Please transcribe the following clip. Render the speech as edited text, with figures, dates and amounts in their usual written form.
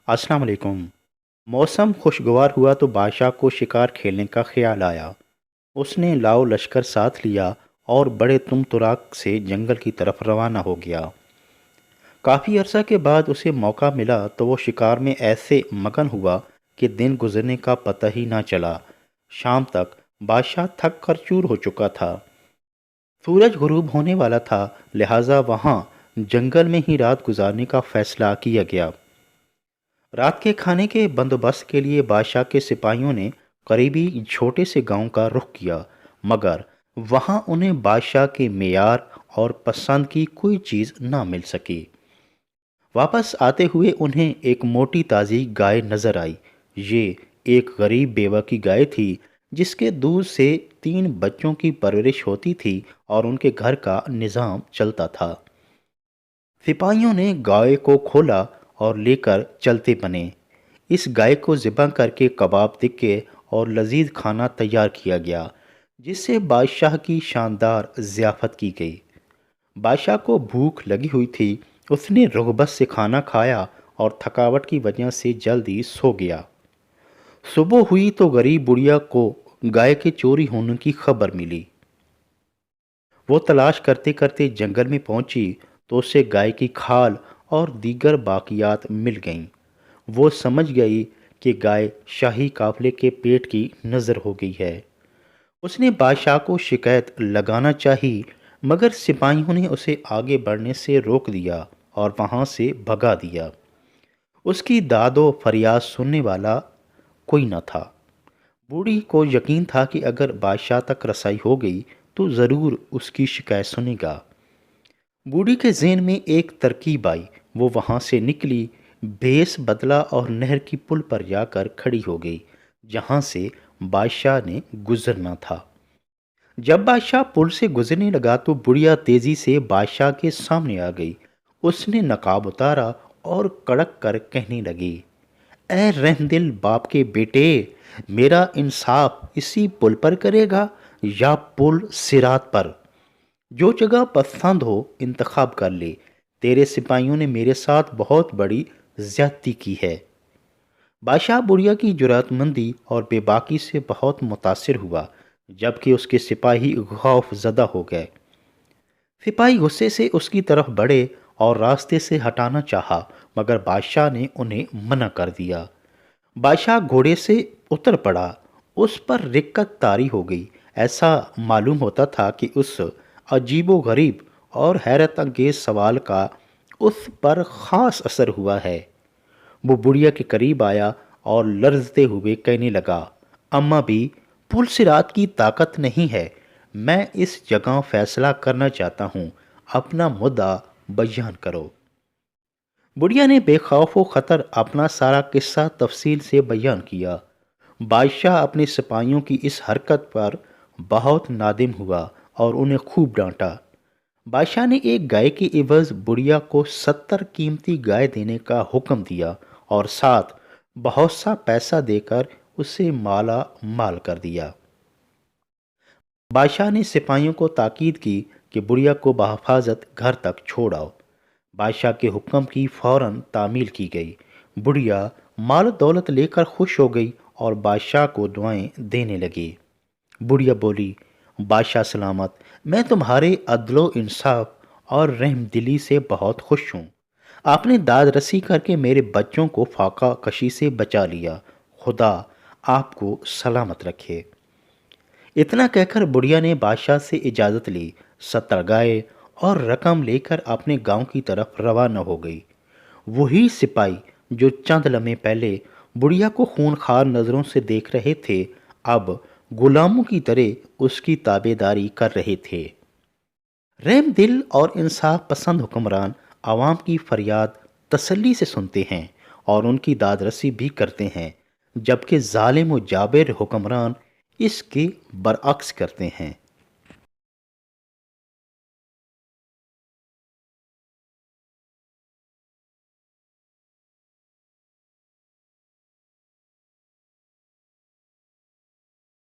अस्सलाम वालेकुम। मौसम खुशगवार हुआ तो बादशाह को शिकार खेलने का ख्याल आया। उसने लाओ लश्कर साथ लिया और बड़े तुरक से जंगल की तरफ रवाना हो गया। काफ़ी अरसा के बाद उसे मौका मिला तो वो शिकार में ऐसे मगन हुआ कि दिन गुजरने का पता ही ना चला। शाम तक बादशाह थक कर चूर हो चुका था। सूरज गुरूब होने वाला था, लिहाजा वहाँ जंगल में ही रात गुजारने का फैसला किया गया। रात के खाने के बंदोबस्त के लिए बादशाह के सिपाहियों ने करीबी छोटे से गांव का रुख किया, मगर वहां उन्हें बादशाह के मेयार और पसंद की कोई चीज़ ना मिल सकी। वापस आते हुए उन्हें एक मोटी ताज़ी गाय नजर आई। ये एक गरीब बेवा की गाय थी, जिसके दूध से 3 बच्चों की परवरिश होती थी और उनके घर का निज़ाम चलता था। सिपाहियों ने गाय को खोला और लेकर चलते बने। इस गाय को ज़िबा करके कबाब टिक्के और लजीज खाना तैयार किया गया, जिससे बादशाह की शानदार ज़ियाफ़त की गई। बादशाह को भूख लगी हुई थी। उसने रग़बत से खाना खाया और थकावट की वजह से जल्दी सो गया। सुबह हुई तो गरीब बुढ़िया को गाय के चोरी होने की खबर मिली। वो तलाश करते करते जंगल में पहुंची तो उसे गाय की खाल और दीगर बाकियात मिल गईं। वो समझ गई कि गाय शाही काफिले के पेट की नज़र हो गई है। उसने बादशाह को शिकायत लगाना चाही, मगर सिपाहियों ने उसे आगे बढ़ने से रोक दिया और वहां से भगा दिया। उसकी दादो फरियाद सुनने वाला कोई न था। बूढ़ी को यकीन था कि अगर बादशाह तक रसाई हो गई तो ज़रूर उसकी शिकायत सुनेगा। बूढ़ी के ज़हन में एक तरकीब आई। वो वहाँ से निकली, भेस बदला और नहर की पुल पर जाकर खड़ी हो गई, जहाँ से बादशाह ने गुजरना था। जब बादशाह पुल से गुजरने लगा तो बुढ़िया तेजी से बादशाह के सामने आ गई। उसने नकाब उतारा और कड़क कर कहने लगी, ए रहमदिल बाप के बेटे, मेरा इंसाफ इसी पुल पर करेगा या पुल सिरात पर? जो जगह पसंद हो इंतखाब कर ले। तेरे सिपाहियों ने मेरे साथ बहुत बड़ी ज्यादती की है। बादशाह बुढ़िया की जुरातमंदी और बेबाकी से बहुत मुतासिर हुआ, जबकि उसके सिपाही खौफ ज़दा हो गए। सिपाही गुस्से से उसकी तरफ बढ़े और रास्ते से हटाना चाहा, मगर बादशाह ने उन्हें मना कर दिया। बादशाह घोड़े से उतर पड़ा। उस पर रिक्कत तारी हो गई। ऐसा मालूम होता था कि उस अजीबो गरीब और हैरत अंगेज सवाल का उस पर ख़ास असर हुआ है। वो बुढ़िया के करीब आया और लर्जते हुए कहने लगा, अम्मा भी, पुल सिरात की ताकत नहीं है। मैं इस जगह फैसला करना चाहता हूँ। अपना मुद्दा बयान करो। बुढ़िया ने बेखौफ व ख़तर अपना सारा किस्सा तफसील से बयान किया। बादशाह अपने सिपाहियों की इस हरकत पर बहुत नादिम हुआ और उन्हें खूब डांटा। बादशाह ने एक गाय के इवज़ बुढ़िया को 70 कीमती गाय देने का हुक्म दिया और साथ बहुत सा पैसा देकर उसे माला माल कर दिया। बादशाह ने सिपाहियों को ताकीद की कि बुढ़िया को बहफाजत घर तक छोड़ आओ। बादशाह के हुक्म की फौरन तामील की गई। बुढ़िया माल दौलत लेकर खुश हो गई और बादशाह को दुआएं देने लगी। बुढ़िया बोली, बादशाह सलामत, मैं तुम्हारे अदलो इंसाफ और रहमदिली से बहुत खुश हूँ। आपने दाद रसी करके मेरे बच्चों को फाका कशी से बचा लिया। खुदा आपको सलामत रखे। इतना कहकर बुढ़िया ने बादशाह से इजाज़त ली। 70 गाय और रकम लेकर अपने गांव की तरफ रवाना हो गई। वही सिपाही जो चंद लम्हे पहले बुढ़िया को खूनखार नज़रों से देख रहे थे, अब गुलामों की तरह उसकी ताबेदारी कर रहे थे। रहम दिल और इंसाफ पसंद हुक्मरान आवाम की फरियाद तसल्ली से सुनते हैं और उनकी दादरसी भी करते हैं, जबकि जालिम व जाबिर हुक्मरान इसके बरअक्स करते हैं।